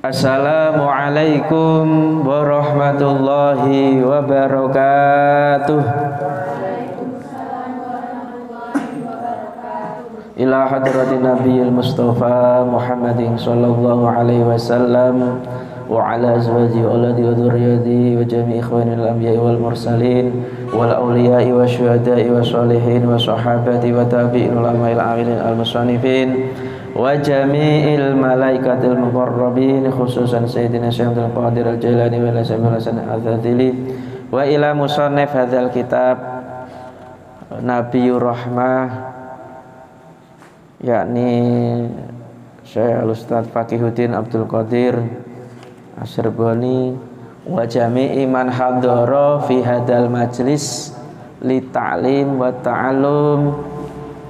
Assalamualaikum warahmatullahi wabarakatuh. Ila hadratin nabiyil mustafa Muhammadin sallallahu alaihi wasallam wa ala azwaji wa auladi wa dzurriyyati wa jami' ikhwanil anbiya'i wal mursalin wal awliya'i wa syuhada'i wa sholihin wa sahabati wa tabi'in ulama'il amilin al musannifin wa jami'il malaikatil muqarrabin khususan sayyidina Syekh Abdul Qadir Al-Jailani wa ila Syekh Hasan Al-Dzatili wa ila musannif hadzal kitab Nabiyur Rahmah, yakni Syekh Al-Ustaz Faqihuddin Abdul Qadir Asy-Syirbani wa jami'i man hadara fi hadzal majlis li ta'lim wa ta'allum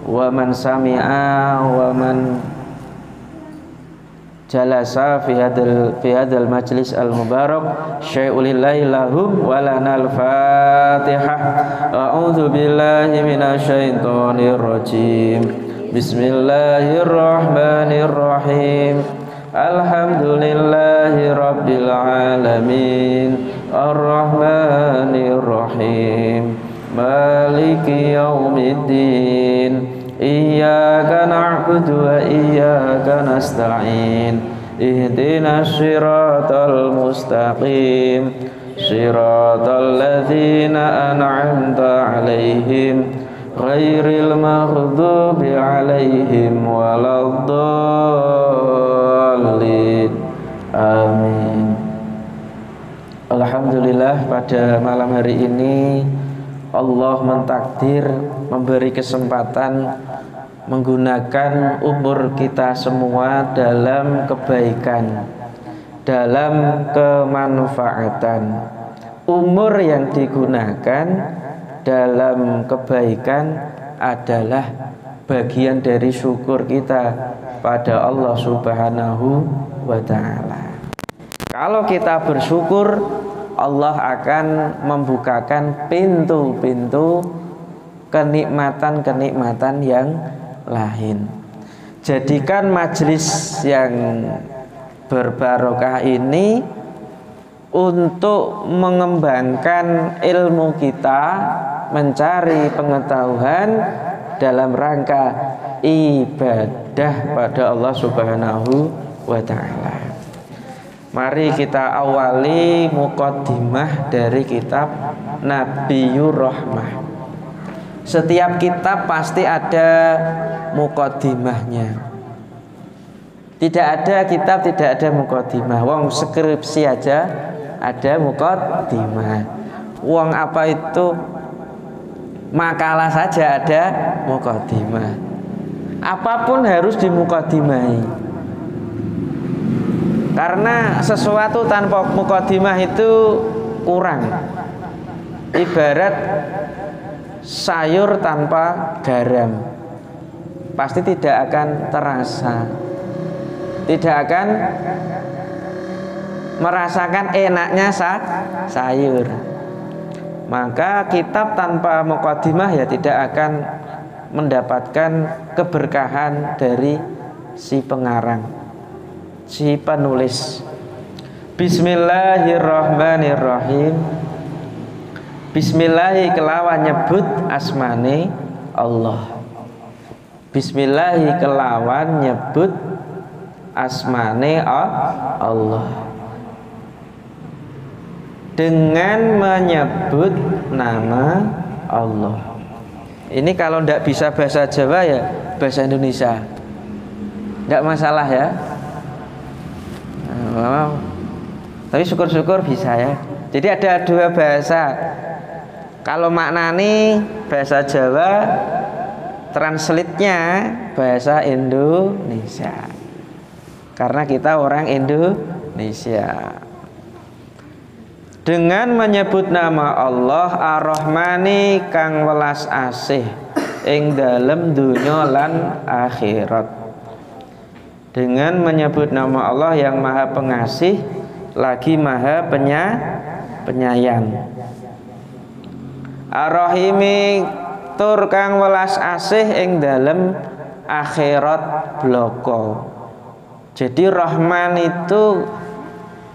wa man sami'a wa man jalasa fi hadzal majlis al-mubarak syai'ulillahi lahum wa lanal fatihah. A'udzu billahi minasyaitonir rajim. Bismillahirrahmanirrahim. Alhamdulillahi rabbil alamin. Ar-Rahmanir Rahim. Maliki yaumiddin. Iyyaka na'budu wa iyyaka nasta'in. Ihdinas siratal mustaqim. Siratal ladzina an'amta 'alaihim ghairil maghdubi 'alaihim waladdallin. Amin. Alhamdulillah, pada malam hari ini Allah mentakdir memberi kesempatan menggunakan umur kita semua dalam kebaikan, dalam kemanfaatan. Umur yang digunakan dalam kebaikan adalah bagian dari syukur kita pada Allah Subhanahu wa ta'ala. Kalau kita bersyukur, Allah akan membukakan pintu-pintu kenikmatan-kenikmatan yang lain. Jadikan majelis yang berbarokah ini untuk mengembangkan ilmu kita, mencari pengetahuan dalam rangka ibadah pada Allah Subhanahu wa ta'ala. Mari kita awali muqaddimah dari kitab Nabiyur Rahmah. Setiap kitab pasti ada muqaddimahnya. Tidak ada kitab tidak ada muqaddimah. Wong skripsi aja ada muqaddimah. Wong apa itu makalah saja ada muqaddimah. Apapun harus dimuqaddimahi. Karena sesuatu tanpa muqaddimah itu kurang. Ibarat sayur tanpa garam, pasti tidak akan terasa, tidak akan merasakan enaknya sayur. Maka kitab tanpa muqaddimah ya tidak akan mendapatkan keberkahan dari si pengarang, si penulis. Bismillahirrahmanirrahim. Bismillahi kelawan nyebut asmane Allah. Bismillahi kelawan nyebut asmane Allah. Dengan menyebut nama Allah. Ini kalau tidak bisa bahasa Jawa ya bahasa Indonesia, tidak masalah ya. Tapi syukur-syukur bisa ya. Jadi ada dua bahasa. Kalau maknani bahasa Jawa, translate-nya bahasa Indonesia. Karena kita orang Indonesia. Dengan menyebut nama Allah Ar-Rahmani kang welas asih ing dalem dunya lan akhirat. Dengan menyebut nama Allah yang Maha Pengasih lagi Maha Penyayang. Ar-Rahimi tur kang welas asih ing dalem akhirat bloko. Jadi Rahman itu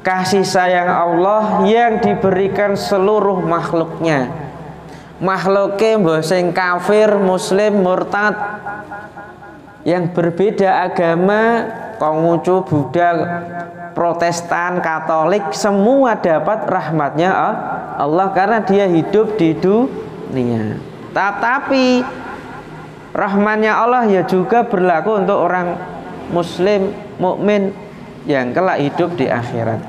kasih sayang Allah yang diberikan seluruh makhluknya. Makhluknya mbok sing kafir, muslim, murtad, yang berbeda agama, Konghucu, Buddha, Protestan, Katolik, semua dapat rahmatnya Allah karena dia hidup di dunia. Tetapi rahmatnya Allah ya juga berlaku untuk orang muslim, mukmin yang kelak hidup di akhirat.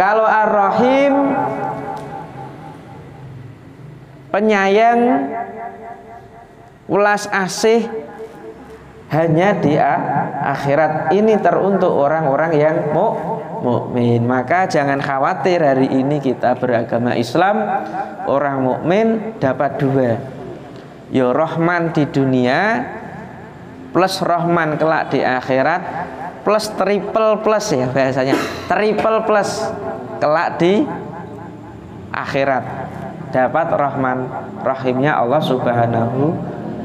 Kalau Ar-Rahim, penyayang, welas asih, hanya di akhirat. Ini teruntuk orang-orang yang mukmin. Maka jangan khawatir, hari ini kita beragama Islam, orang mukmin dapat dua. Ya Rahman di dunia plus Rahman kelak di akhirat, plus triple plus ya bahasanya, triple plus kelak di akhirat dapat Rahman Rahimnya Allah Subhanahu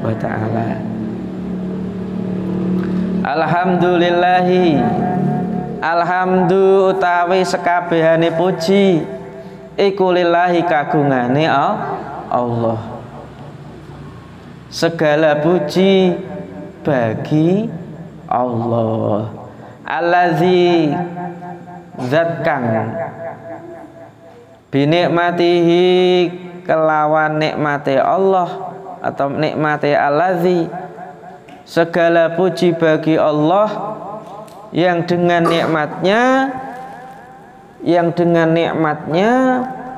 wa ta'ala. Alhamdulillahi, alhamdu utawi sekabehane puji iku lillahi kagungane Allah. Segala puji bagi Allah. Allazi zat kang binikmatihi kelawan nikmati Allah atau nikmati allazi, segala puji bagi Allah yang dengan nikmatnya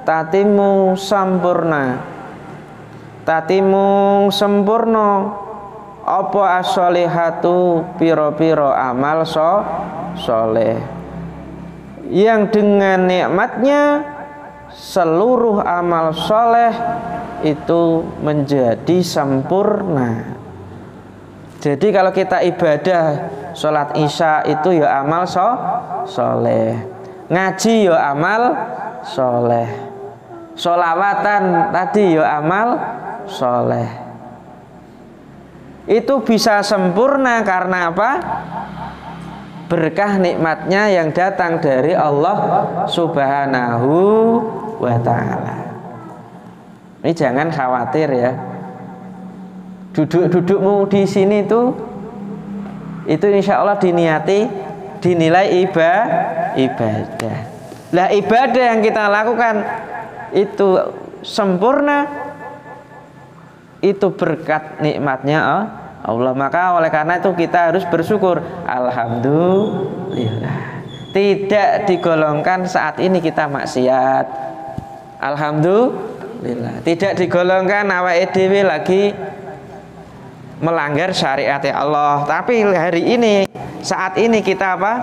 tatimu sempurna apa as-sholihatu piro-piro amal soleh, yang dengan nikmatnya seluruh amal soleh itu menjadi sempurna. Jadi kalau kita ibadah sholat isya itu ya amal soleh, ngaji ya amal soleh, sholawatan tadi ya amal soleh. Itu bisa sempurna karena apa? Berkah nikmatnya yang datang dari Allah Subhanahu wa ta'ala. Ini jangan khawatir ya. Duduk-dudukmu di sini itu insya Allah dinilai ibadah. Lah ibadah yang kita lakukan itu sempurna, itu berkat nikmatnya Allah. Maka oleh karena itu kita harus bersyukur. Alhamdulillah. Tidak digolongkan saat ini kita maksiat. Alhamdulillah. Tidak digolongkan awake dhewe lagi melanggar syariat Allah. Tapi hari ini, saat ini kita apa?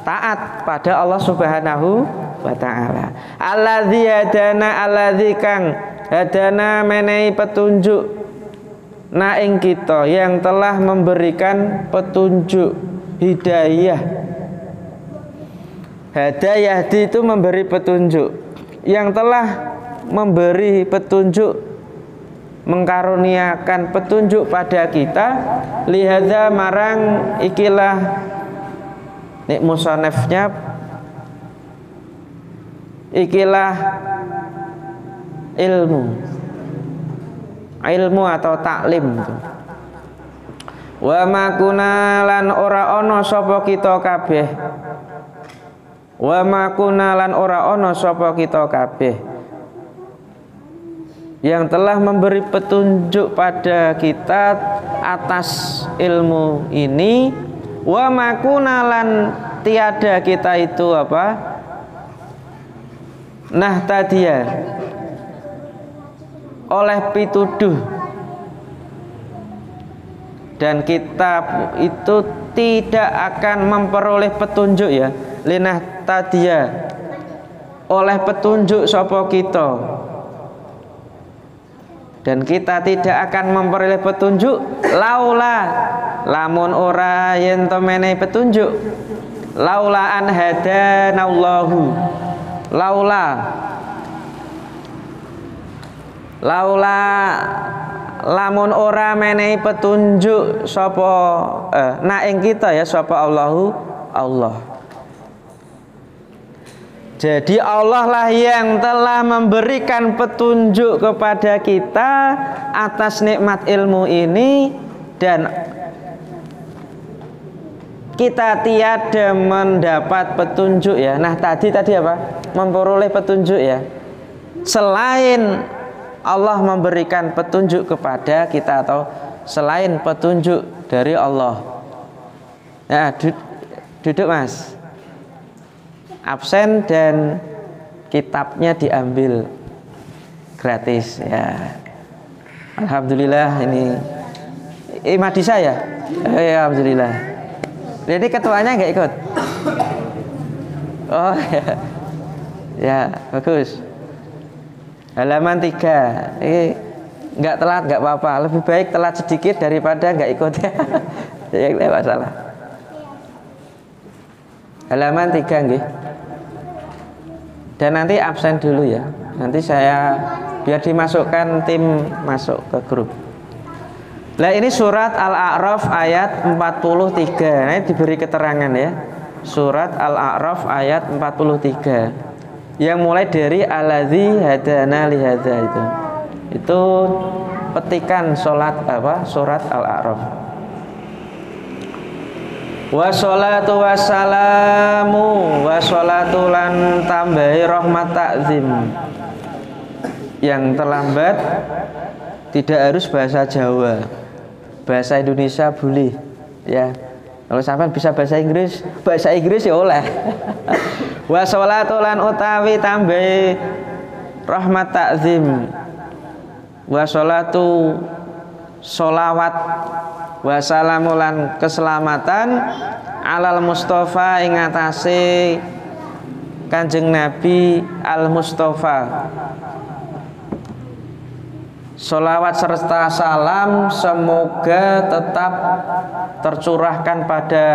Taat pada Allah Subhanahu wa ta'ala. Alladzi hadana, alladzi kang hadana menehi petunjuk na ing kita, yang telah memberikan petunjuk, hidayah. Hadayah itu memberi petunjuk, yang telah memberi petunjuk, mengkaruniakan petunjuk pada kita. Lihada marang ikilah nek musannafnya, ikilah ilmu atau taklim. Wa makuna lan ora ana sapa kita kabeh, wa makuna lan ora ana sapa kita kabeh yang telah memberi petunjuk pada kita atas ilmu ini. Wa makuna lan tiada kita itu apa? Nah tadiya oleh pituduh, dan kita itu tidak akan memperoleh petunjuk ya. Linah tadiya oleh petunjuk sapa kita, dan kita tidak akan memperoleh petunjuk lamun ora yen to menehi petunjuk, laula an hadanallahu, laula lamun ora menehi petunjuk sapa ing kita ya sapa Allah. Jadi Allah lah yang telah memberikan petunjuk kepada kita atas nikmat ilmu ini, dan kita tiada mendapat petunjuk ya. Nah tadi apa? Memperoleh petunjuk ya. Selain Allah memberikan petunjuk kepada kita atau selain petunjuk dari Allah. Ya, duduk Mas. Absen dan kitabnya diambil gratis ya. Alhamdulillah ini Madi saya. Alhamdulillah. Jadi ketuanya nggak ikut. Oh ya. Ya, bagus. Halaman 3. Nggak telat nggak apa-apa. Lebih baik telat sedikit daripada nggak ikut ya. Ya nggak masalah. Halaman 3 nggih. Dan nanti absen dulu ya. Nanti saya biar dimasukkan tim masuk ke grup. Nah ini surat Al-A'raf ayat 43. Nah ini diberi keterangan ya. Surat Al-A'raf ayat 43. Yang mulai dari Alladzi hadana li hadza itu. Itu petikan surat Al-A'raf. Wassalatu wassalamu wassalatu lan tambahi rahmat takzim. Yang terlambat tidak harus bahasa Jawa, bahasa Indonesia boleh ya. Kalau sampean bisa bahasa Inggris ya oleh. Wassalatu lan utawi tambahi rahmat takzim. Wassalatu sholawat wassalamu lan keselamatan alal Mustafa ing atase Kanjeng Nabi al Mustafa. Sholawat serta salam semoga tetap tercurahkan pada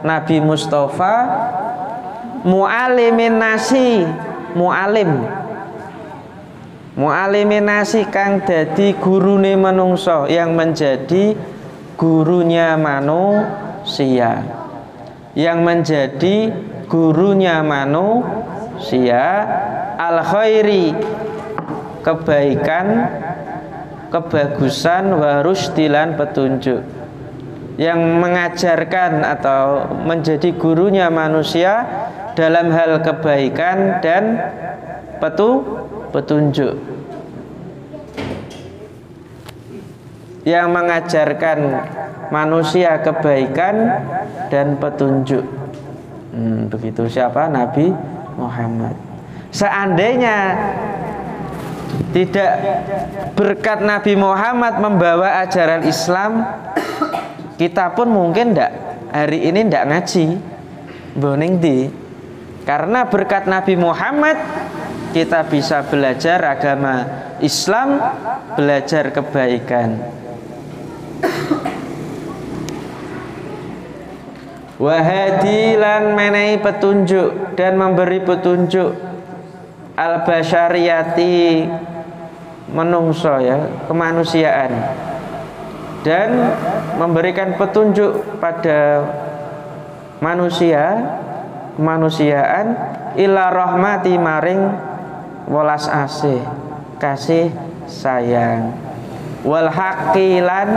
Nabi Mustafa mu'alimin nasi, mu'alimin nasi kang dadi gurune manungsa, yang menjadi gurunya manusia, yang menjadi gurunya manusia, al khairi kebaikan, kebagusan, warusdilan petunjuk, yang mengajarkan atau menjadi gurunya manusia dalam hal kebaikan dan petunjuk, yang mengajarkan manusia kebaikan dan petunjuk. Begitu siapa? Nabi Muhammad. Seandainya tidak berkat Nabi Muhammad membawa ajaran Islam, kita pun mungkin hari ini ndak ngaji boning di. Karena berkat Nabi Muhammad kita bisa belajar agama Islam, belajar kebaikan. Wahadilan menehi petunjuk dan memberi petunjuk al-basyariyati menungso ya, kemanusiaan, dan memberikan petunjuk pada kemanusiaan ila rahmati maring welas asih, kasih sayang, wal haqilan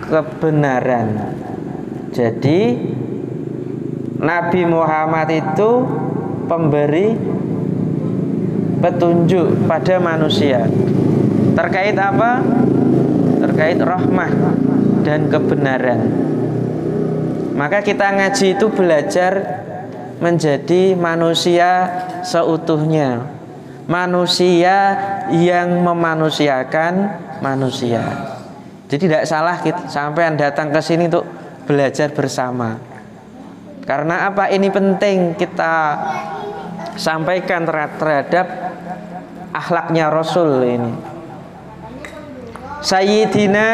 kebenaran. Jadi Nabi Muhammad itu pemberi petunjuk pada manusia. Terkait apa? Terkait rahmah dan kebenaran. Maka kita ngaji itu belajar menjadi manusia seutuhnya, manusia yang memanusiakan manusia. Jadi tidak salah kita sampean datang ke sini untuk belajar bersama. Karena apa? Ini penting kita sampaikan terhadap akhlaknya Rasul ini. Sayyidina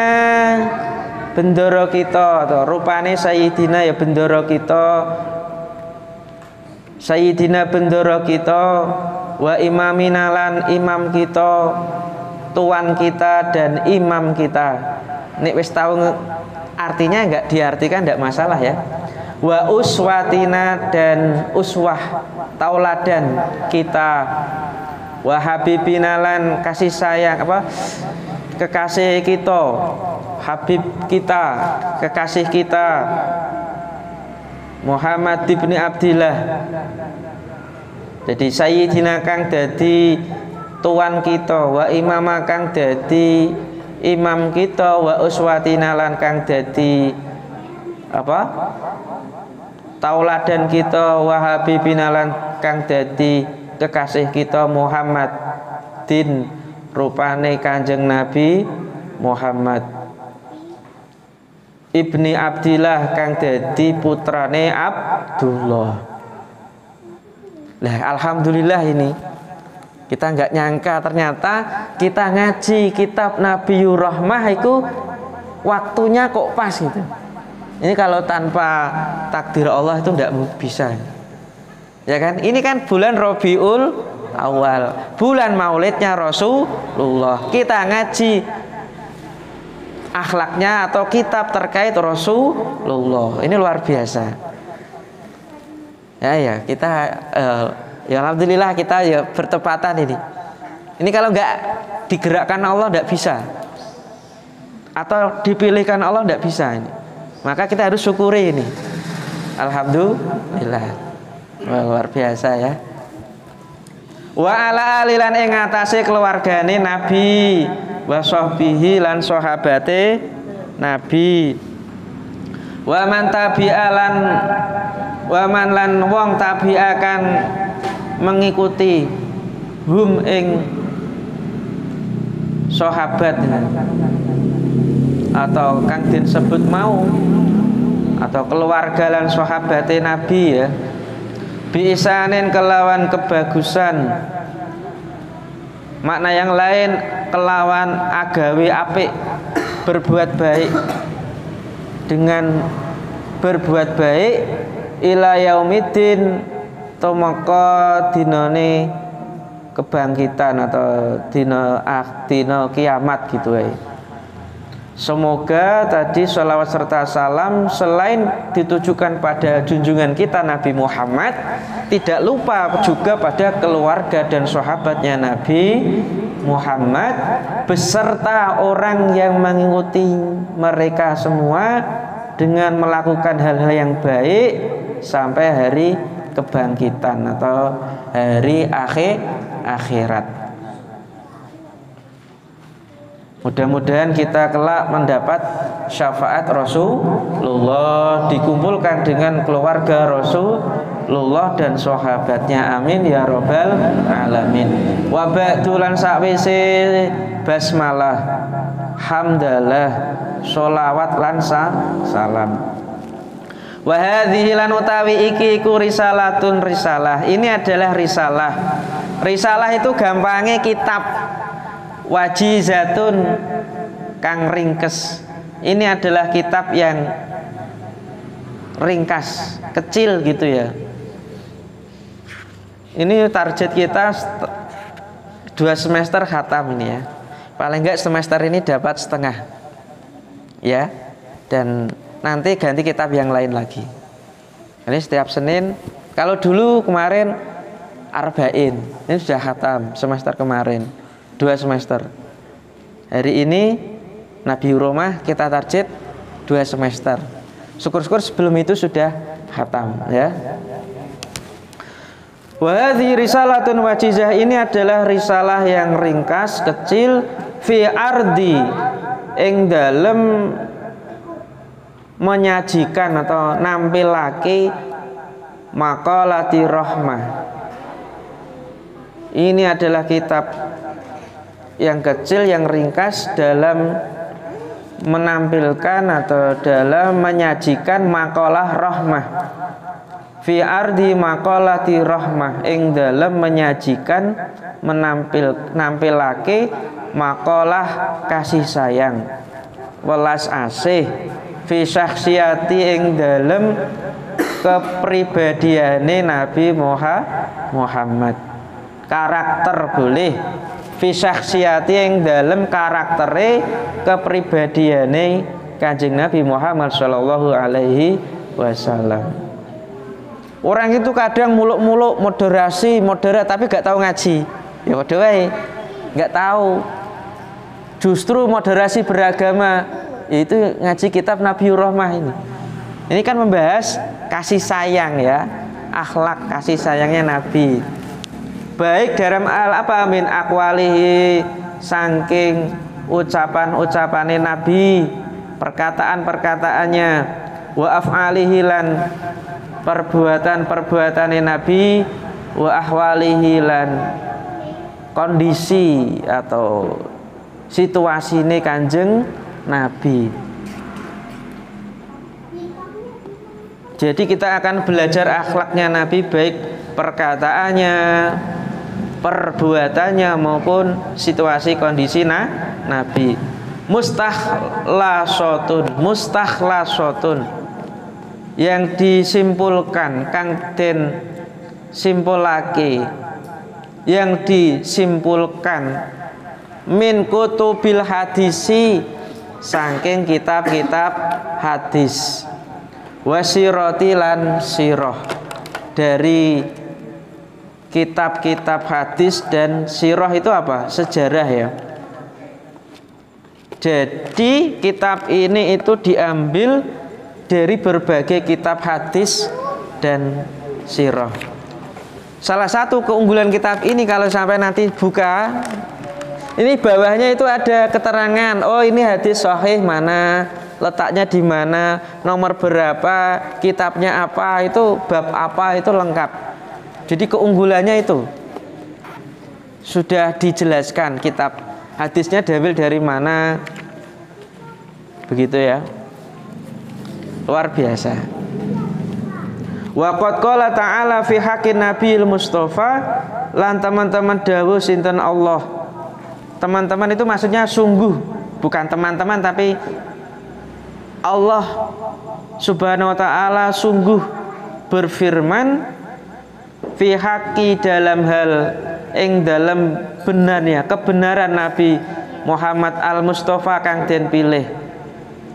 bendoro kita, atau rupane Sayyidina ya bendoro kita. Sayyidina bendoro kita, wa imamina lan imam kita, tuan kita dan imam kita. Nek wis tahu artinya enggak diartikan enggak masalah ya. Wa uswatina dan uswah tauladan kita. Wa habibina lan kasih sayang kekasih kita, habib kita, kekasih kita Muhammad ibn Abdillah. Jadi sayyidina kang dadi tuan kita, wa imama kang dadi imam kita, wa uswatina lan kang dadi tauladan kita, wa habibina lan kang dadi kekasih kita Muhammad din rupane Kanjeng Nabi Muhammad ibni Abdillah kang dadi putrane Abdullah. Nah, alhamdulillah ini kita nggak nyangka ternyata kita ngaji kitab Nabiur Rahmah itu waktunya kok pas gitu. Ini kalau tanpa takdir Allah itu nggak bisa. Ya kan? Ini kan bulan Rabiul Awal, bulan maulidnya Rasulullah. Kita ngaji akhlaknya atau kitab terkait Rasulullah. Ini luar biasa. Ya kita ya alhamdulillah kita ya bertepatan ini. Ini kalau nggak digerakkan Allah nggak bisa, atau dipilihkan Allah nggak bisa ini. Maka kita harus syukuri ini. Alhamdulillah. Wah, luar biasa ya. Wa ala alilan ing atase keluargane Nabi, wa sahbihi lan sahabate Nabi. Wa man tabi'alan wa man lan wong tabi'akan mengikuti hum ing sahabat atau kang disebut mau atau keluarga lan sahabate Nabi ya, biisanin kelawan kebagusan, makna yang lain kelawan agawe apik, berbuat baik, dengan berbuat baik ila yaumiddin tumeka dinane kebangkitan atau dina kiamat gitu ya. Semoga tadi sholawat serta salam selain ditujukan pada junjungan kita Nabi Muhammad, tidak lupa juga pada keluarga dan sahabatnya Nabi Muhammad beserta orang yang mengikuti mereka semua dengan melakukan hal-hal yang baik sampai hari kebangkitan atau hari akhirat. Mudah-mudahan kita kelak mendapat syafaat Rasulullah, dikumpulkan dengan keluarga Rasulullah dan sahabatnya. Amin ya robbal alamin. Wa ba'du lan sakwise basmalah, hamdalah, sholawat lan salam. Wa hadhihi lan utawi iki iku risalatun risalah. Ini adalah risalah. Risalah itu gampangnya kitab. Wajizatun kang ringkes. Ini adalah kitab yang ringkas, kecil gitu ya. Ini target kita 2 semester khatam ini ya. Paling enggak semester ini dapat setengah. Ya. Dan nanti ganti kitab yang lain lagi. Ini setiap Senin. Kalau dulu kemarin Arba'in, ini sudah khatam semester kemarin. 2 semester. Hari ini Nabiur Rahmah kita target 2 semester. Syukur-syukur sebelum itu sudah khatam ya. Wa hadhihi risalatun wajizah, ini adalah risalah yang ringkas, kecil, fi ardi ing dalem menyajikan atau nampilake maqalati rahmah. Ini adalah kitab yang kecil, yang ringkas dalam menampilkan atau dalam menyajikan makalah rahmah. Fi ardi maqalati rahmah, ing dalam menyajikan nampilake makalah kasih sayang, welas asih, fi syakhsiyati ing dalam kepribadiane Nabi Muhammad. Karakter boleh, fi syakhsiyati ing dalem karaktere kepribadiane Kanjeng Nabi Muhammad sallallahu alaihi wasallam. Orang itu kadang muluk-muluk moderat tapi gak tahu ngaji. Ya padha wae. Gak tahu. Justru moderasi beragama itu ngaji kitab Nabiur Rahmah ini. Ini kan membahas kasih sayang ya, akhlak kasih sayangnya Nabi. Baik dalam apa min aqwalihi, saking ucapan-ucapannya Nabi, perkataan-perkataannya, wa af'alihi lan perbuatan-perbuatannya Nabi, wa ahwalihi lan kondisi atau situasine Kanjeng Nabi. Jadi kita akan belajar akhlaknya Nabi, baik perkataannya, perbuatannya maupun situasi kondisi Nabi. Mustakhlasyatun yang disimpulkan kang den simpulake, yang disimpulkan min kutubil hadisi saking kitab-kitab hadis, wasirati lan sirah dari kitab-kitab hadis. Dan sirah itu apa? Sejarah ya. Jadi kitab ini itu diambil dari berbagai kitab hadis dan sirah. Salah satu keunggulan kitab ini kalau sampai nanti buka, ini bawahnya itu ada keterangan. Oh ini hadis sahih mana, letaknya di mana, nomor berapa, kitabnya apa, itu bab apa, itu lengkap. Jadi keunggulannya itu sudah dijelaskan, kitab hadisnya diambil dari mana, begitu ya, luar biasa. Wa qad qala ta'ala fi haqqin nabiyil mustafa, lan teman-teman dawuh sinten Allah. Teman-teman itu maksudnya sungguh, bukan teman-teman tapi Allah Subhanahu wa taala sungguh berfirman fi haqqi dalam hal ing dalam benarnya, kebenaran Nabi Muhammad al-Mustafa kang den pilih.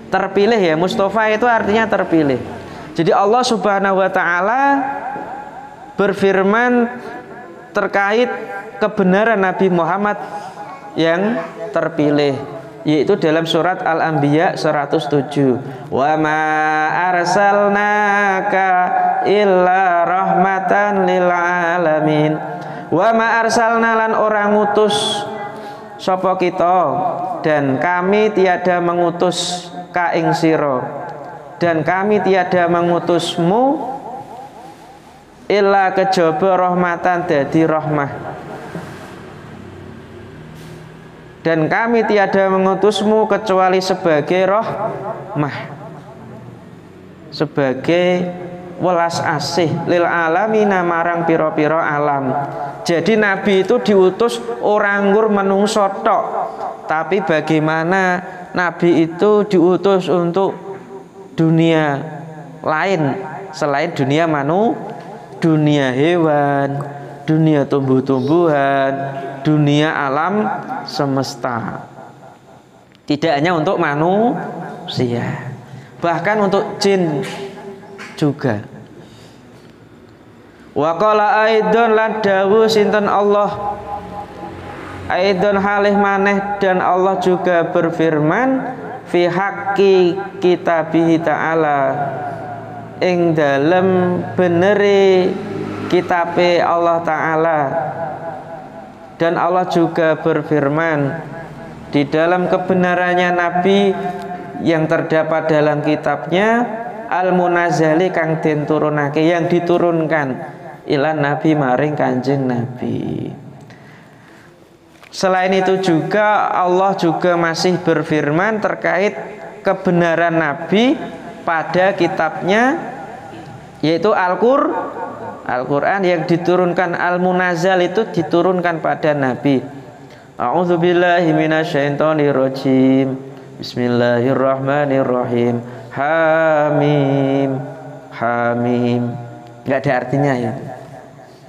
Terpilih ya, Mustafa itu artinya terpilih. Jadi Allah Subhanahu wa taala berfirman terkait kebenaran Nabi Muhammad yang terpilih, yaitu dalam surat Al-Anbiya 107. Wa ma arsalnaka illa rahmatan lil alamin. Wa ma arsalna lan orang ngutus sapa kita, dan kami tiada mengutus ka ing sira, dan kami tiada mengutusmu illa kejaba rahmatan dadi rahmah, dan kami tiada mengutusmu kecuali sebagai rahmah, sebagai welas asih lil alamina marang piro-piro alam. Jadi Nabi itu diutus orang ngur menungso tok, tapi bagaimana Nabi itu diutus untuk dunia lain selain dunia dunia hewan, dunia tumbuh-tumbuhan, dunia alam semesta. Tidak hanya untuk manusia, bahkan untuk jin juga. Wa qala aidon lan dawuh sinten Allah, aidon halih maneh, dan Allah juga berfirman fi haqqi kitabihi ta'ala ing dalem beneri kitabe Allah Ta'ala. Dan Allah juga berfirman di dalam kebenarannya Nabi yang terdapat dalam kitabnya al-munazzali kang den turunake, yang diturunkan ilan Nabi maring Kanjeng Nabi. Selain itu juga Allah juga masih berfirman terkait kebenaran Nabi pada kitabnya, yaitu Al-Quran yang diturunkan, Al-Munazzal itu diturunkan pada Nabi. A'udzubillahi minasyaitonirrajim. Bismillahirrahmanirrahim. Hamim. Hamim. Enggak ada artinya ya.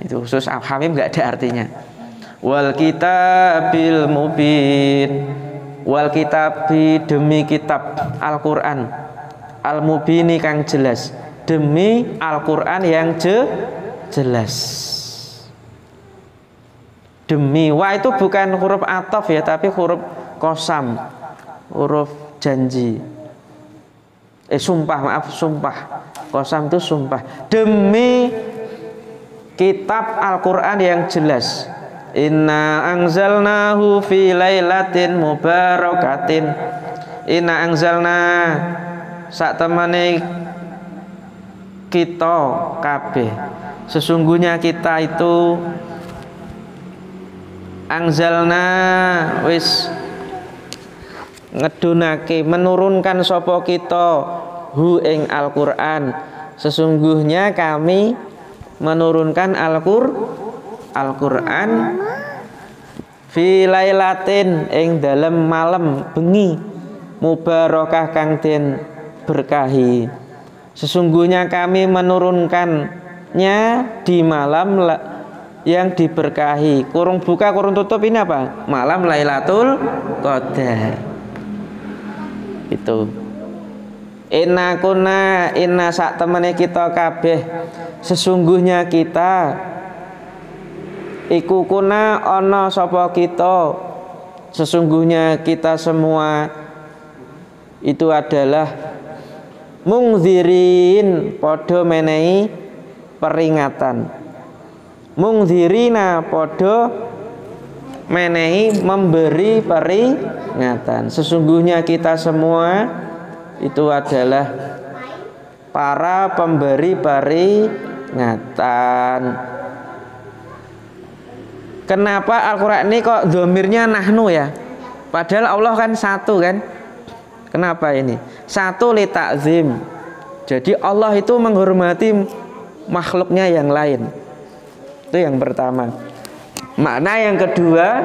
Itu khusus Hamim enggak ada artinya. Wal kitabil mubin. Wal kitabi demi kitab Al-Qur'an. Al-mubini kang jelas. Demi Al-Qur'an yang jelas. Demi, wa itu bukan huruf ataf ya, tapi huruf qasam, huruf janji. Sumpah, maaf, sumpah. Qasam itu sumpah. Demi kitab Al-Qur'an yang jelas. Inna anzalnahu fi lailatin mubarakatin. Inna anzalna sak temane kita kabeh. Sesungguhnya kita itu anzalna wis ngedunake menurunkan sapa kita hu ing Al-Qur'an. Sesungguhnya kami menurunkan Al-Qur'an fi lailatin ing dalem malam bengi mubarakah kang den berkahi. Sesungguhnya kami menurunkannya di malam yang diberkahi. Kurung buka kurung tutup ini apa? Malam Lailatul Qadar. Itu. Inna kunna inna sak temene kita kabeh. Sesungguhnya kita iku kuna ana sapa kita. Sesungguhnya kita semua itu adalah mungzirin, padha menehi peringatan. Mungzirina padha menehi memberi peringatan. Sesungguhnya kita semua itu adalah para pemberi peringatan. Kenapa Al-Qur'an ini kok dhamirnya nahnu ya? Padahal Allah kan satu kan? Kenapa ini? Satu li ta'zim. Jadi Allah itu menghormati makhluknya yang lain. Itu yang pertama. Makna yang kedua,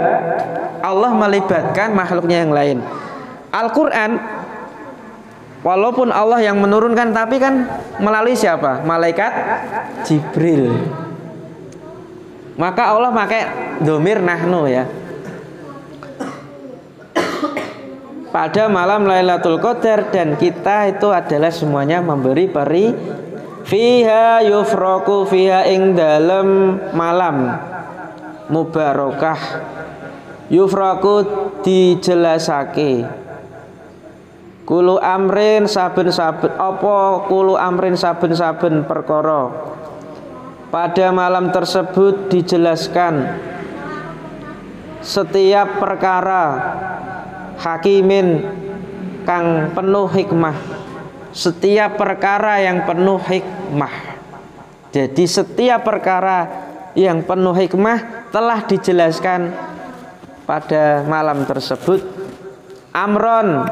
Allah melibatkan makhluknya yang lain. Al-Qur'an walaupun Allah yang menurunkan, tapi kan melalui siapa? Malaikat Jibril. Maka Allah pakai dhamir nahnu ya. Pada malam Lailatul Qadar, dan kita itu adalah semuanya memberi fiha yufraku fiha ing dalem malam mubarakah yufraku dijelasake kulu amrin saben-saben apa kulu amrin saben-saben perkara. Pada malam tersebut dijelaskan setiap perkara hakimin kang penuh hikmah. Setiap perkara yang penuh hikmah. Jadi setiap perkara yang penuh hikmah telah dijelaskan pada malam tersebut. Amron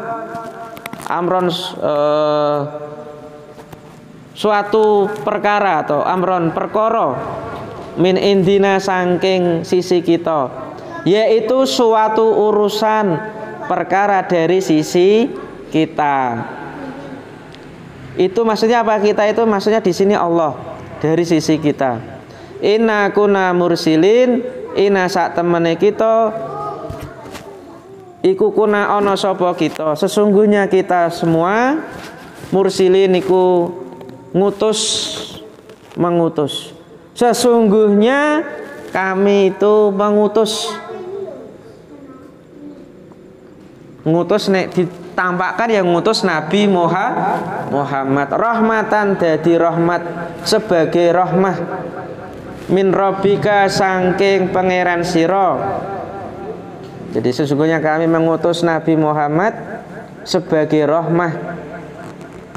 suatu perkara atau amron perkara min indina saking sisi kita, yaitu suatu urusan perkara dari sisi kita. Itu maksudnya apa? Kita itu maksudnya di sini Allah, dari sisi kita. Inna kuna mursilin, inna sak temene kita iku kuna ono sapa kita. Sesungguhnya kita semua mursilin iku mengutus. Sesungguhnya kami itu mengutus nek ditampakkan yang ngutus Nabi Muhammad rahmatan, dadi rahmat sebagai rahmah min rabbika saking pangeran sira. Jadi sesungguhnya kami mengutus Nabi Muhammad sebagai rahmah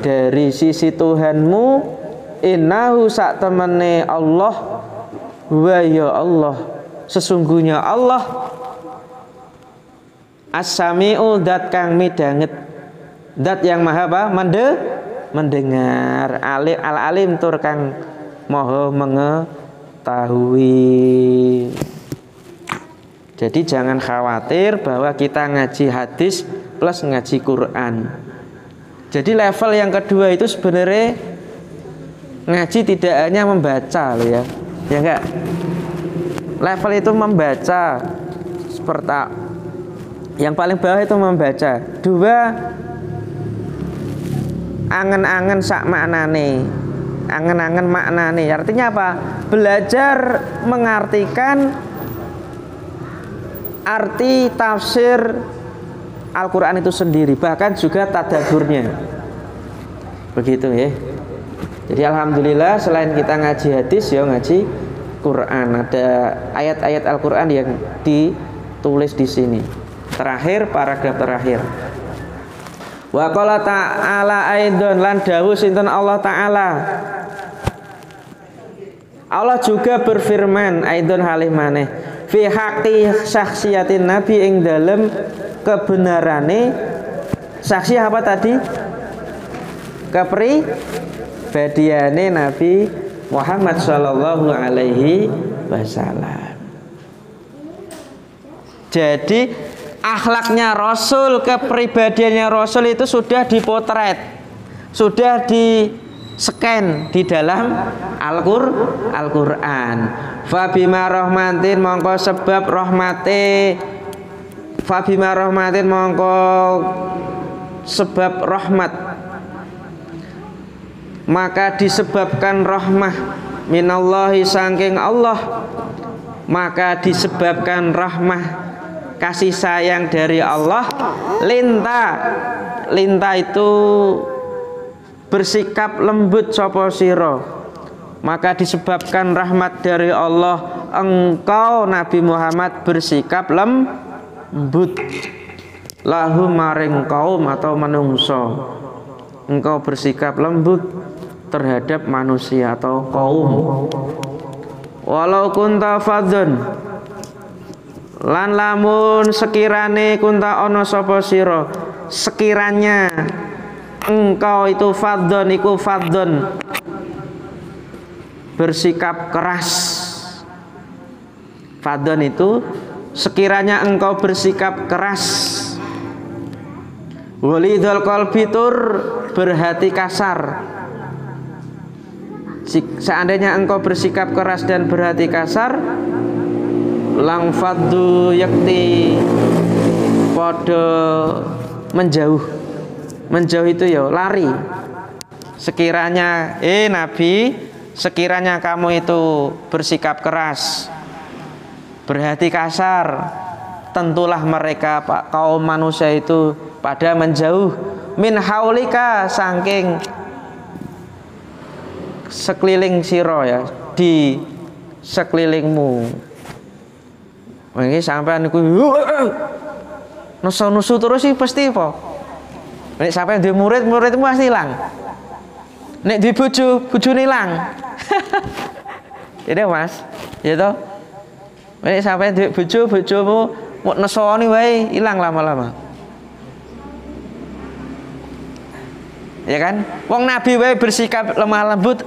dari sisi Tuhanmu. Innahu sak temene Allah wa ya Allah, sesungguhnya Allah as-sami'u dat kang midanget, dat yang maha apa? Mendengar, al-alim tur kang maha mengetahui. Jadi jangan khawatir bahwa kita ngaji hadis plus ngaji Quran. Jadi level yang kedua itu sebenarnya ngaji tidak hanya membaca loh ya. Ya enggak? level itu membaca. Seperti yang paling bawah itu membaca. 2, angen-angen sak maknane. Angen-angen maknane. Artinya apa? Belajar mengartikan arti tafsir Al-Quran itu sendiri, bahkan juga tadabburnya. Begitu ya. Jadi alhamdulillah selain kita ngaji hadis ya ngaji Quran. Ada ayat-ayat Al-Quran yang ditulis di sini. Terakhir, paragraf terakhir. Wa qala ta'ala aidon lan dawuh sinten Allah Ta'ala. Allah juga berfirman aidon halih maneh fi haqqi syakhsiyatin nabi ing dalem kebenarane saksi apa tadi? Kepribadiane Nabi Muhammad sallallahu alaihi wasallam. Jadi akhlaknya Rasul, kepribadiannya Rasul itu sudah dipotret, sudah di-scan di dalam Al-Qur'an. Fa bima rahmatin mongko sebab rahmate, fa bima rahmatin mongko sebab rahmat, maka disebabkan rahmah minallahi saking Allah, maka disebabkan rahmah kasih sayang dari Allah. Linta itu bersikap lembut sapa sira, maka disebabkan rahmat dari Allah engkau Nabi Muhammad bersikap lembut lahu maring kaum atau manungso. Engkau bersikap lembut terhadap manusia atau kaum. Walau kunta fadzun lan lamun sekirane kunta ono sapa sira, sekiranya engkau itu fadzun iku fadzun bersikap keras. Fadzun itu sekiranya engkau bersikap keras. Walidul qalbi tur berhati kasar. Seandainya engkau bersikap keras dan berhati kasar, lang faddu yakti podo menjauh. Menjauh itu ya lari. Sekiranya Nabi, sekiranya kamu itu bersikap keras, berhati kasar, tentulah mereka kaum manusia itu pada menjauh min haulika saking sekeliling siro ya, di sekelilingmu. Ini sampean iku nusu terus sih pasti apa? Nek sampean duwe muridmu pasti ilang. Nek duwe bojone ilang. Gitu Mas. Ya toh? Nek sampean duwe bojomu mau nesoni wae ilang lama-lama. Ya kan? Wong Nabi wae bersikap lemah lembut,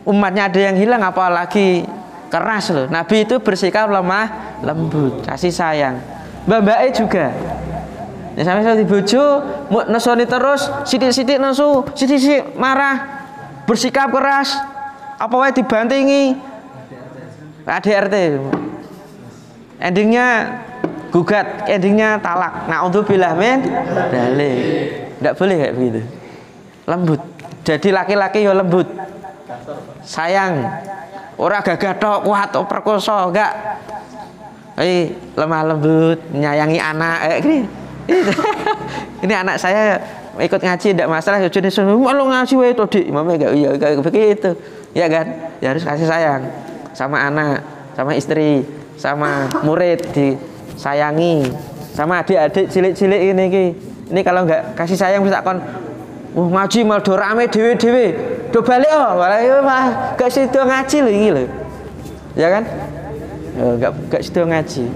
umatnya ada yang hilang apalagi keras loh. Nabi itu bersikap lemah lembut, kasih sayang. Mbak-mbake juga. Ya sampai di bojo mau nesoni terus, sidik-sidik nesu, sidik-sidik marah, bersikap keras, apa wae dibantingi. ADRT. Endingnya gugat, endingnya talak. Naudzubillah min dzalik. Tidak boleh kayak begitu. Lembut. Jadi laki-laki ya lembut. Sayang. Ora gagah tok kuat tok perkosa, enggak. Lemah lembut, menyayangi anak gini. Ini anak saya ikut ngaji tidak masalah, jadi lu ngaji wae to Dik. Mama enggak begitu. Ya kan? Ya harus kasih sayang sama anak, sama istri, sama murid disayangi, sama adik-adik cilik-cilik ini ki. Ini kalau enggak kasih sayang bisa kon ngaji mal do rame dhewe-dhewe. Do balik malah gak sido ngaji lho iki lho. Ya kan? Enggak sido ngaji.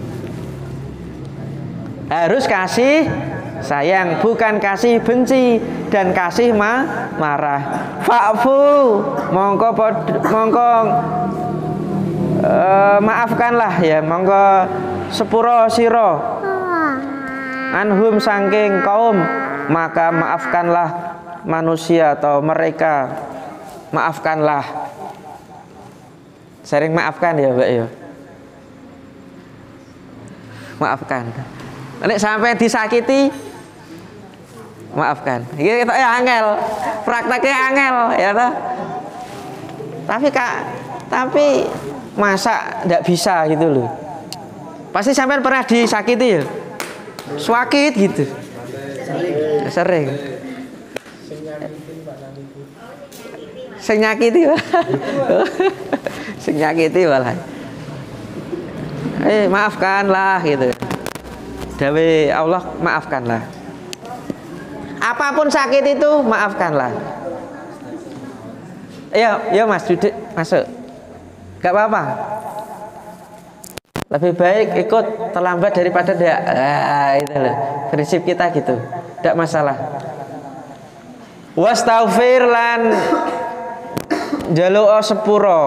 Harus kasih sayang, bukan kasih benci dan kasih marah. Fa'fu mongko maafkanlah ya, mongko sepuro siro anhum sangking kaum, maka maafkanlah manusia atau mereka, maafkanlah Sering maafkan ya, Mbak ya. Maafkan. Nek sampai disakiti maafkan. Iki ketok ya angel. Prakteknya angel ya toh. Tapi masa ndak bisa gitu loh. Pasti sampean pernah disakiti ya? Sakit gitu. Sering. Sing nyakiti. Sing nyakiti malah. Maafkanlah gitu. Dawe Allah, maafkanlah. Apapun sakit itu maafkanlah. Ya Mas, duduk masuk. Gak apa-apa. Lebih baik ikut terlambat daripada tidak. Itu loh. Prinsip kita gitu. Tidak masalah. Wastaghfir lan jaluk sepuro.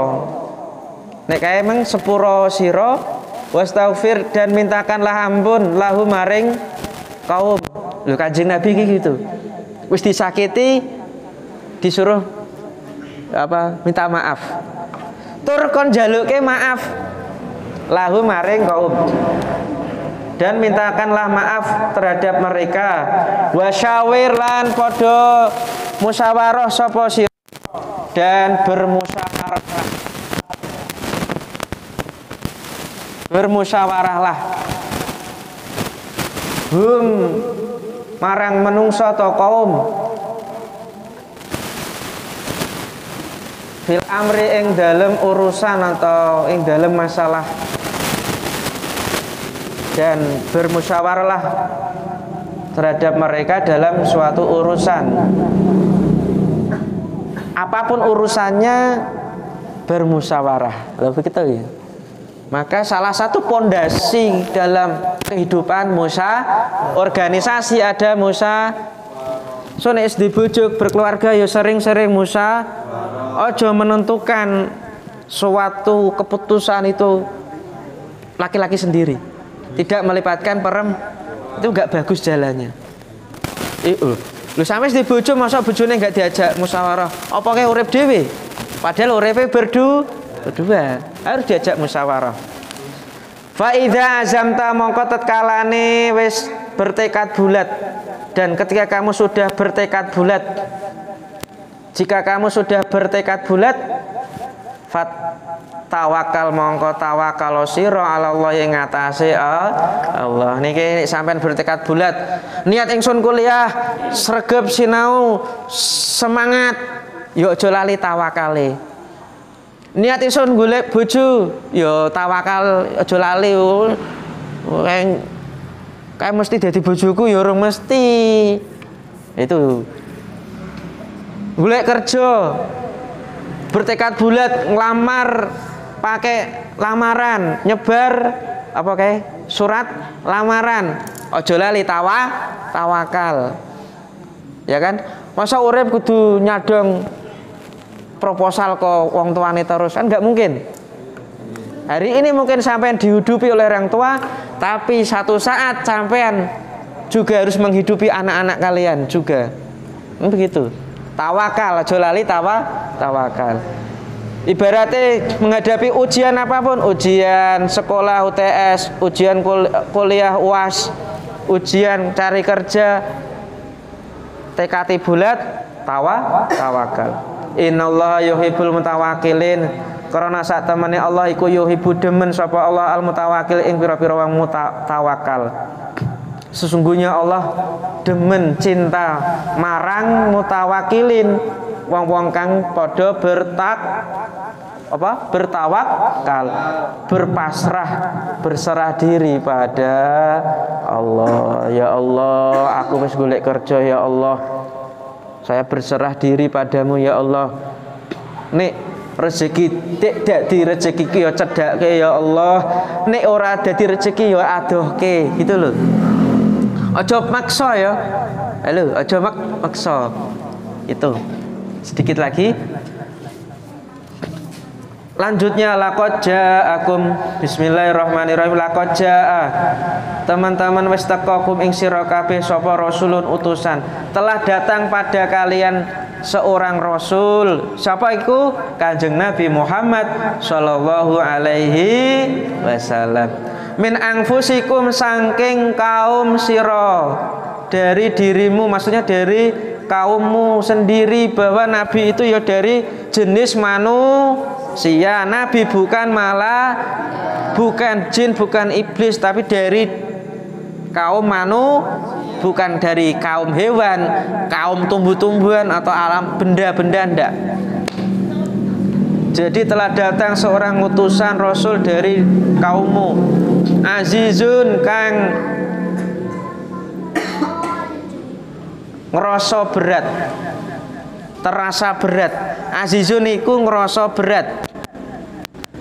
Nek kae meng sepuro sira wastaghfir dan mintakanlah ampun lahu maring kaum. Lho Kanjeng Nabi gitu. Wis disakiti disuruh minta maaf. Tur kon jaluke maaf lahu maring kaum. Dan mintakanlah maaf terhadap mereka. Wasyawir lan padha musyawarah sapa sira dan bermusyawarahlah marang menungso atau kaum fil amri ing dalem urusan atau ing dalem masalah, dan bermusyawarahlah terhadap mereka dalam suatu urusan. Apapun urusannya bermusyawarah. Lalu begitu ya. Maka salah satu pondasi dalam kehidupan organisasi ada so nek di bujuk berkeluarga ya sering-sering ojo menentukan suatu keputusan itu laki-laki sendiri, tidak melibatkan itu enggak bagus jalannya. Lu sampe di bojo masa bojone enggak diajak musyawarah, apa kayak urip dhewe? Padahal uripe berdua harus diajak musyawarah. Fa idza azamta mongko tatkalane wis bertekad bulat, dan ketika kamu sudah bertekad bulat, jika kamu sudah bertekad bulat, fat tawakal mongko tawakal sira ala Allah yang ngatasi Allah. Niki sampean bertekad bulat, niat ingsun kuliah sregep sinau semangat, yo aja lali tawakale. Niat ingsun golek bojo, yo tawakal aja lali. Kayak mesti dadi bojoku ya urung mesti. Itu golek kerja, bertekad bulat ngelamar, pakai lamaran, nyebar surat lamaran, ojo lali tawakal. Ya kan? Masa urip kudu nyadong proposal ke wong tuane terus, kan nggak mungkin. Hari ini mungkin sampean dihidupi oleh orang tua, tapi satu saat sampean juga harus menghidupi anak-anak kalian juga. Begitu. Tawakal, aja lali tawakal. Ibaratnya menghadapi ujian apapun, ujian sekolah UTS, ujian kuliah UAS, ujian cari kerja, tekati bulat, tawakal. Innallaha yuhibbul mutawakkilin. Karena saat temani Allah iku yuhibbu demen sapa Allah al mutawakkil ing pira-pira wong mutawakal. Sesungguhnya Allah demen cinta marang mutawakilin, wong-wong kang padha bertawakal, berpasrah, berserah diri pada Allah. Ya Allah, aku wis golek kerja ya Allah. Saya berserah diri padamu ya Allah. Nek rezeki dadi rezeki ki ya cedhake ya Allah. Nek ora dadi rezeki ya adohke, gitu loh. Aja maksa ya. Halo, aja maksa. Itu. Sedikit lagi. Lanjutnya laqad ja'akum bismillahirrahmanirrahim laqad ja'a teman-teman wis tekakum ing sira kabeh sapa rasulun utusan telah datang pada kalian seorang rasul. Siapa itu? Kanjeng Nabi Muhammad sallallahu alaihi wasallam. Min anfusikum saking kaum sira, dari dirimu, maksudnya dari kaummu sendiri, bahwa Nabi itu ya dari jenis manusia. Nabi bukan jin, bukan iblis, tapi dari kaum bukan dari kaum hewan, kaum tumbuh-tumbuhan atau alam benda-benda, ndak. Jadi telah datang seorang utusan Rasul dari kaummu, azizun kang ngerasa berat, terasa berat. Azizun iku ngerasa berat,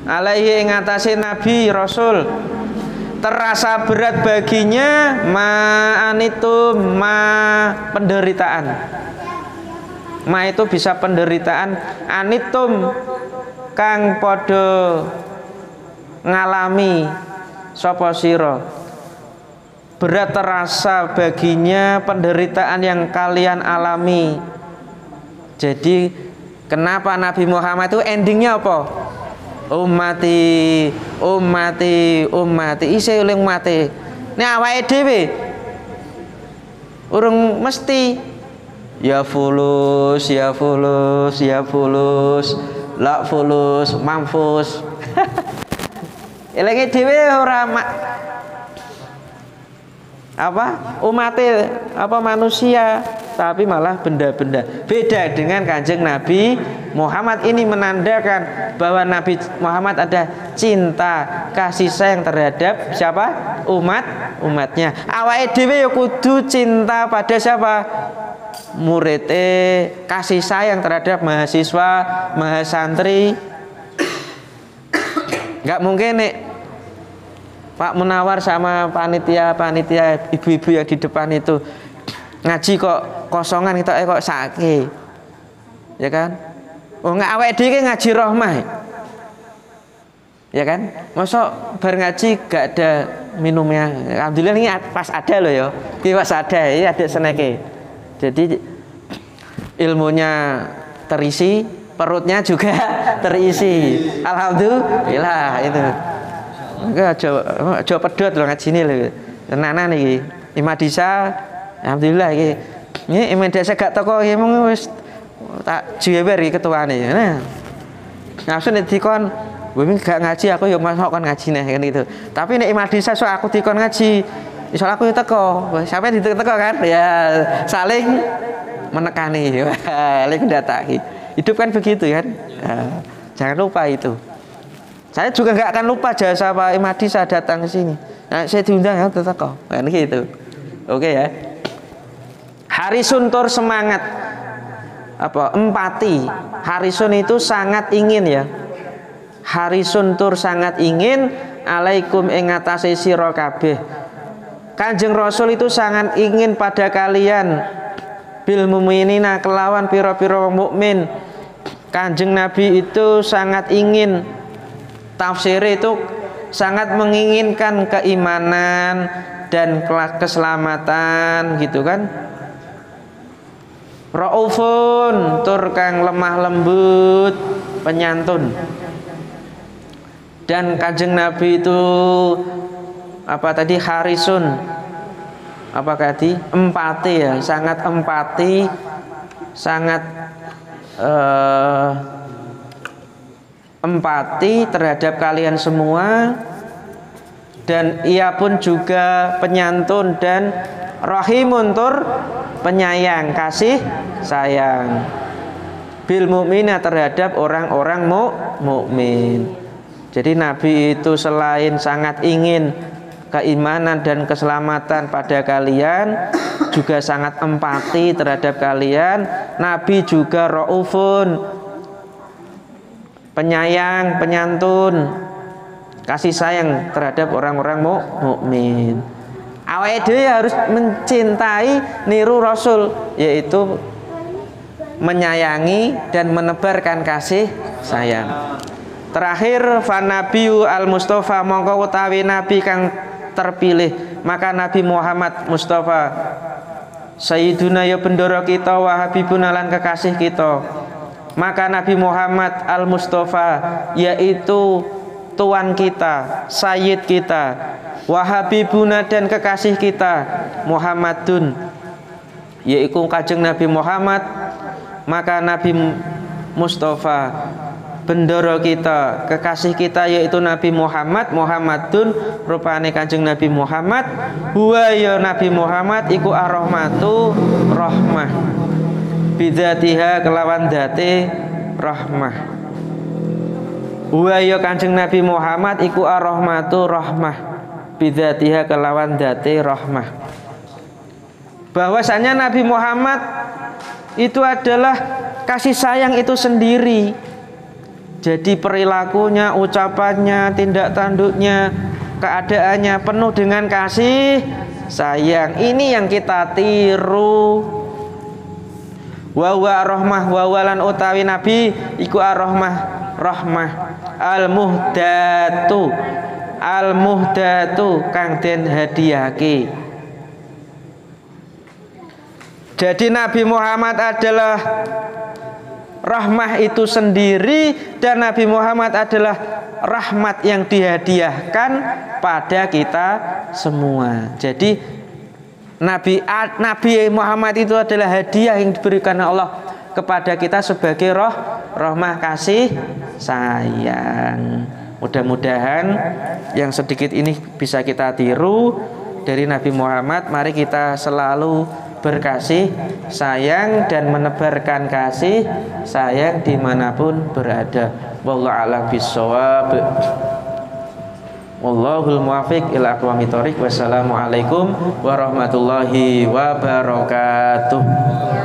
alaihi ing atase Nabi Rasul, terasa berat baginya penderitaan. Ma itu bisa penderitaan, anitum kang podo ngalami sapa sira, berat terasa baginya penderitaan yang kalian alami. Jadi kenapa Nabi Muhammad itu endingnya apa? Ummati, ummati, ummati, isih uling mati. Nek awake dhewe urung mesti ya fulus, ya fulus, ya fulus, la fulus, mampus. Elinge dhewe ora umate manusia, tapi malah benda-benda. Beda dengan Kanjeng Nabi Muhammad, ini menandakan bahwa Nabi Muhammad ada cinta, kasih sayang terhadap siapa? Umatnya. Awake dhewe ya kudu cinta pada siapa? Muridé, kasih sayang terhadap mahasiswa, mahasantri. Enggak mungkin nih Pak Munawar sama panitia ibu-ibu yang di depan itu ngaji kok kosongan, kita kok sakit, ya kan? Oh nggak, awake dhewe ngaji rahmah, ya kan? Masa bar ngaji gak ada minumnya? Alhamdulillah ini pas ada loh ya, ini pas ada, ini ada seneke. Jadi ilmunya terisi, perutnya juga terisi. Alhamdulillah itu. Aja pedhot lho ngajine lho. Tenanan iki. Imadisa alhamdulillah iki. Ini Imadisa gak teko iki mung wis tak jewer iki ketuane. Nah. Langsung nek dikon, "Wong gak ngaji aku ya masuk kon ngaji neh," kan gitu. Tapi nek Imadisa sok aku dikon ngaji, iso aku ya teko. Sampai diteko kan? Ya saling menekani. Saling mendataki. Hidup kan begitu kan? Jangan lupa itu. Saya juga nggak akan lupa jasa Pak Imadi saya datang ke sini. Nah, saya diundang ya tetap kok. Kan gitu. Oke ya. Harisun tur semangat. Empati. Harisun itu sangat ingin ya. Harisun tur sangat ingin alaikum ing atase sira kabeh. Kanjeng Rasul itu sangat ingin pada kalian bil mu'minina kelawan pira-pira mukmin. Kanjeng Nabi itu sangat ingin, tafsir itu sangat menginginkan keimanan dan keselamatan gitu kan. Raufun tur kang lemah lembut, penyantun. Dan Kanjeng Nabi itu harisun, empati ya, sangat empati, sangat empati terhadap kalian semua. Dan ia pun juga penyantun dan rahimun tur penyayang, kasih sayang bil mukmina terhadap orang-orang mukmin. Jadi Nabi itu selain sangat ingin keimanan dan keselamatan pada kalian, juga sangat empati terhadap kalian. Nabi juga raufun, penyayang, penyantun, kasih sayang terhadap orang-orang mukmin. Awake dhewe harus mencintai, niru Rasul, yaitu menyayangi dan menebarkan kasih sayang. Terakhir, fanabiyu al-Mustafa, mongko utawi nabi kang terpilih, maka Nabi Muhammad Mustafa Sayyiduna ya bendoro kita wa habibuna lan kekasih kita. Maka Nabi Muhammad al-Mustafa yaitu tuan kita, sayyid kita, wa habibuna dan kekasih kita Muhammadun yaitu Kanjeng Nabi Muhammad. Maka Nabi Mustafa bendoro kita, kekasih kita yaitu Nabi Muhammad, Muhammadun rupane Kanjeng Nabi Muhammad, huwa ya Nabi Muhammad iku ar-rahmatu rahmah, bidzatiha kelawan date rahmah. Huwa ya Kanjeng Nabi Muhammad iku ar-rahmatu rahmah, bidzatiha kelawan date rahmah. Bahwasanya Nabi Muhammad itu adalah kasih sayang itu sendiri. Jadi perilakunya, ucapannya, tindak tanduknya, keadaannya penuh dengan kasih sayang. Ini yang kita tiru. Wa wa rahmah wa walan utawi nabi iku ar-rahmah rahmah al-muhdatu kang den hadiyahake. Jadi Nabi Muhammad adalah rahmah itu sendiri dan Nabi Muhammad adalah rahmat yang dihadiahkan pada kita semua. Jadi Nabi Muhammad itu adalah hadiah yang diberikan Allah kepada kita sebagai rahmah kasih sayang. Mudah-mudahan yang sedikit ini bisa kita tiru dari Nabi Muhammad. Mari kita selalu berkasih sayang dan menebarkan kasih sayang dimanapun berada. Wallahu a'lam bishawab. Wallahul muwaffiq ila aqwamit thoriq. Wassalamualaikum warahmatullahi wabarakatuh.